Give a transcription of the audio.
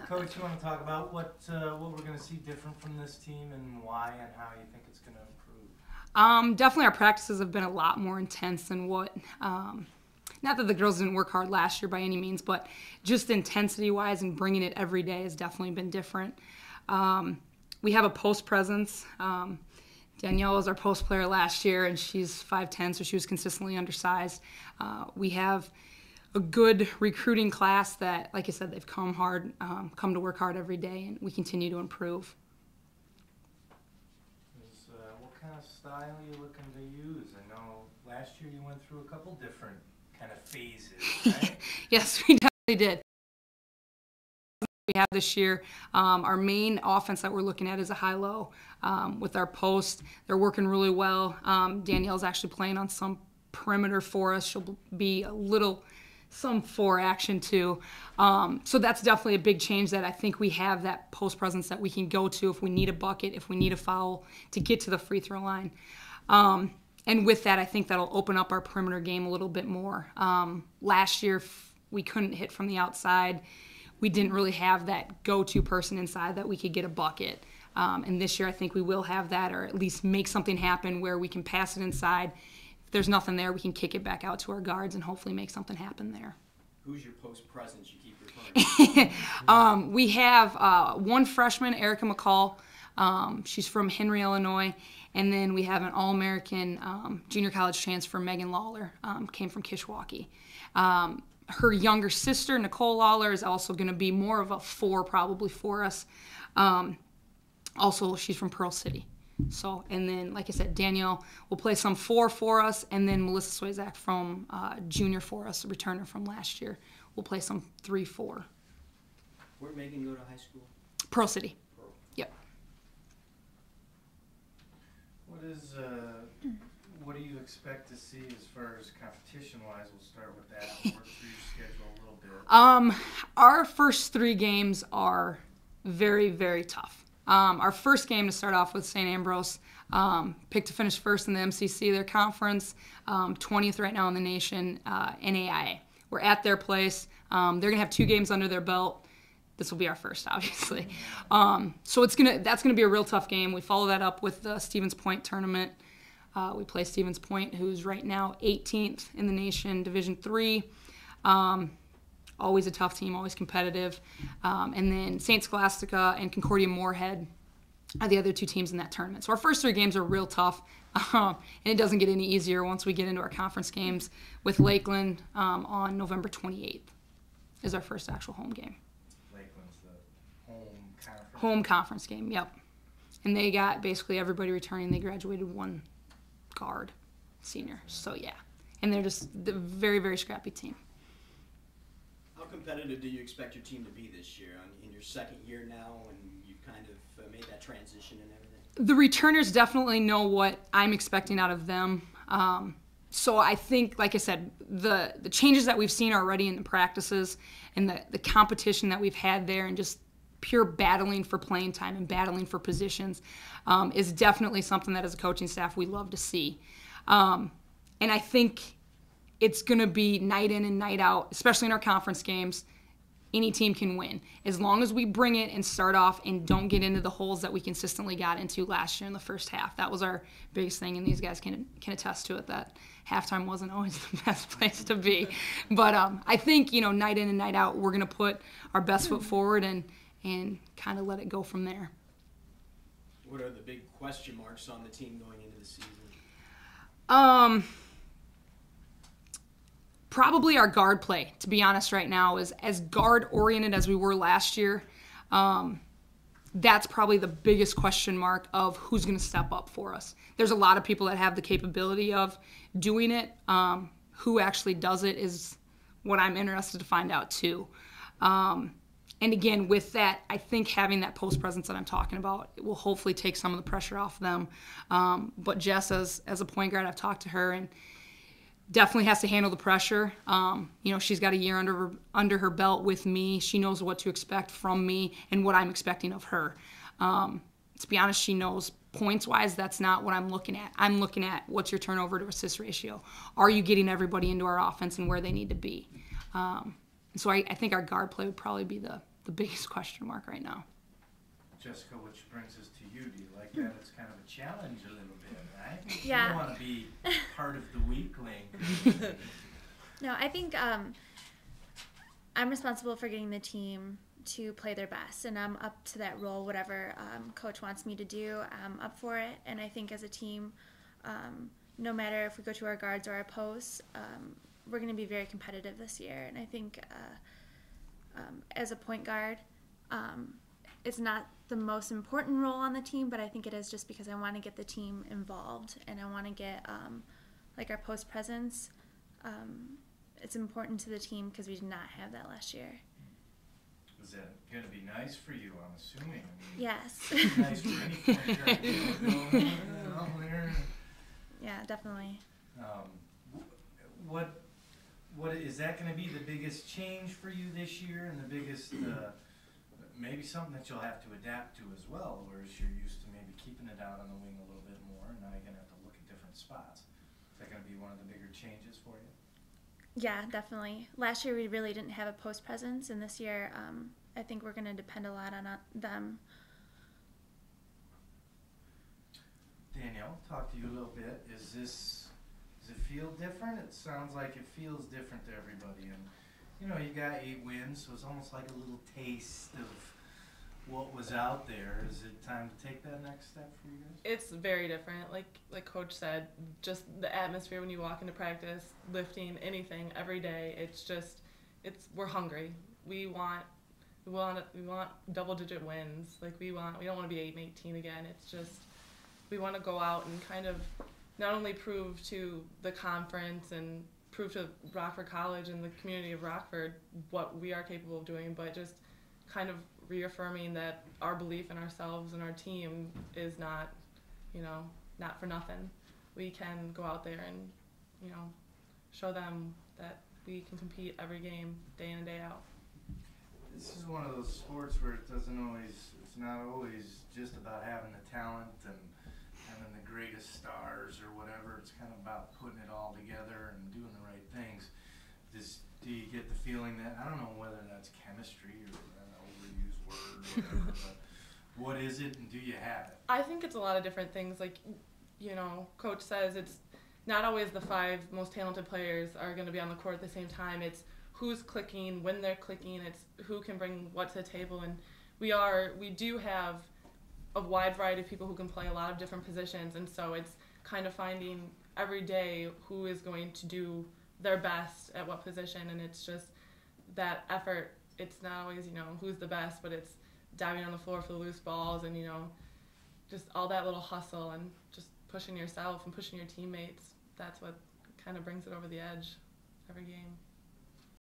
Coach, you want to talk about what we're going to see different from this team and why and how you think it's going to improve? Definitely our practices have been a lot more intense than what, not that the girls didn't work hard last year by any means, but just intensity-wise and bringing it every day has definitely been different. We have a post presence. Danielle was our post player last year, and she's 5'10", so she was consistently undersized. We have a good recruiting class that, like I said, they've come to work hard every day, and we continue to improve. What kind of style are you looking to use? I know last year you went through a couple different kind of phases, right? Yes, we definitely did. We have this year. Our main offense that we're looking at is a high-low with our post. They're working really well. Danielle's actually playing on some perimeter for us. She'll be some 4 action too. So that's definitely a big change that I think we have that post presence that we can go to if we need a bucket, if we need a foul to get to the free throw line. And with that, I think that'll open up our perimeter game a little bit more. Last year, we couldn't hit from the outside. We didn't really have that go-to person inside that we could get a bucket. And this year, I think we will have that, or at least make something happen where we can pass it inside. If there's nothing there, we can kick it back out to our guards and hopefully make something happen there. Who's your post presence you keep referring to? We have one freshman, Erica McCall. She's from Henry, Illinois. And then we have an All-American junior college transfer, Megan Lawler, came from Kishwaukee. Her younger sister, Nicole Lawler, is also going to be more of a 4 probably for us. Also, she's from Pearl City. So, and then, like I said, Danielle will play some 4 for us, and then Melissa Swayzak from junior for us, a returner from last year, will play some 3-4. Where did Megan go to high school? Pearl City. Pearl. Yep. What do you expect to see as far as competition-wise? We'll start with that and work through your schedule a little bit. Our first 3 games are very, very tough. Our first game to start off with St. Ambrose, picked to finish first in the MCC, their conference, 20th right now in the nation, NAIA. We're at their place. They're going to have 2 games under their belt. This will be our first, obviously. So that's gonna be a real tough game. We follow that up with the Stevens Point tournament. We play Stevens Point, who's right now 18th in the nation, Division III. Always a tough team, always competitive. And then St. Scholastica and Concordia Moorhead are the other 2 teams in that tournament. So our first 3 games are real tough, and it doesn't get any easier once we get into our conference games with Lakeland on November 28th is our first actual home game. Lakeland's the home conference? Home conference game, yep. And they got basically everybody returning. They graduated 1 guard, senior. So, yeah. And they're just a very, very scrappy team. How competitive do you expect your team to be this year in your second year now, and you've kind of made that transition and everything? The returners definitely know what I'm expecting out of them. So I think, like I said, the changes that we've seen already in the practices and the competition that we've had there and just pure battling for playing time and battling for positions is definitely something that as a coaching staff we love to see. And I think it's going to be night in and night out, especially in our conference games. Any team can win. As long as we bring it and start off and don't get into the holes that we consistently got into last year in the first half. That was our biggest thing, and these guys can attest to it, that halftime wasn't always the best place to be. But I think, night in and night out, we're going to put our best foot forward and kind of let it go from there. What are the big question marks on the team going into the season? Probably our guard play, to be honest right now, is as guard-oriented as we were last year. That's probably the biggest question mark of who's going to step up for us. There's a lot of people that have the capability of doing it. Who actually does it is what I'm interested to find out, too. And again, with that, I think having that post presence that I'm talking about, it will hopefully take some of the pressure off them. But Jess, as a point guard, I've talked to her, and definitely has to handle the pressure. She's got a year under her belt with me. She knows what to expect from me and what I'm expecting of her. To be honest, she knows points-wise, that's not what I'm looking at. I'm looking at what's your turnover to assist ratio. Are you getting everybody into our offense and where they need to be? So I think our guard play would probably be the the biggest question mark right now. Jessica, which brings us to you. Do you like that? It's kind of a challenge a little bit, right? Yeah. You don't want to be part of the weakling. No, I think I'm responsible for getting the team to play their best, and I'm up to that role. Whatever coach wants me to do, I'm up for it. And I think as a team, no matter if we go to our guards or our posts, we're going to be very competitive this year. And I think as a point guard, it's not the most important role on the team, but I think it is just because I want to get the team involved, and I want to get like our post presence. It's important to the team because we did not have that last year. Is that going to be nice for you, I'm assuming? Yes. Nice for any point guard. Yeah, definitely. What is that going to be the biggest change for you this year, and the biggest maybe something that you'll have to adapt to as well, whereas you're used to maybe keeping it out on the wing a little bit more, and now you're going to have to look at different spots. Is that going to be one of the bigger changes for you? Yeah, definitely. Last year we really didn't have a post presence, and this year I think we're going to depend a lot on them. Danielle, talk to you a little bit. Does it feel different? It sounds like it feels different to everybody, and you know, you got 8 wins, so it's almost like a little taste of what was out there. Is it time to take that next step for you guys? It's very different. Like Coach said, just the atmosphere when you walk into practice, lifting, anything, every day. We're hungry. We want double-digit wins. We don't want to be 8-18 again. It's just we want to go out and kind of not only prove to the conference and prove to Rockford College and the community of Rockford what we are capable of doing, but just kind of reaffirming that our belief in ourselves and our team is not for nothing. We can go out there and, show them that we can compete every game, day in and day out. This is one of those sports where it's not always just about having the talent and having the greatest stars or whatever. It's kind of about putting it all together and doing the right things. Do you get the feeling that, I don't know whether that's chemistry or an overused word or whatever, but what is it, and do you have it? I think it's a lot of different things. Coach says it's not always the 5 most talented players are going to be on the court at the same time. It's who's clicking, when they're clicking. It's who can bring what to the table. And we do have a wide variety of people who can play a lot of different positions. And so it's kind of finding every day who is going to do their best at what position. And it's just that effort. It's not always, who's the best, but it's diving on the floor for the loose balls and, just all that little hustle and just pushing yourself and pushing your teammates. That's what kind of brings it over the edge every game.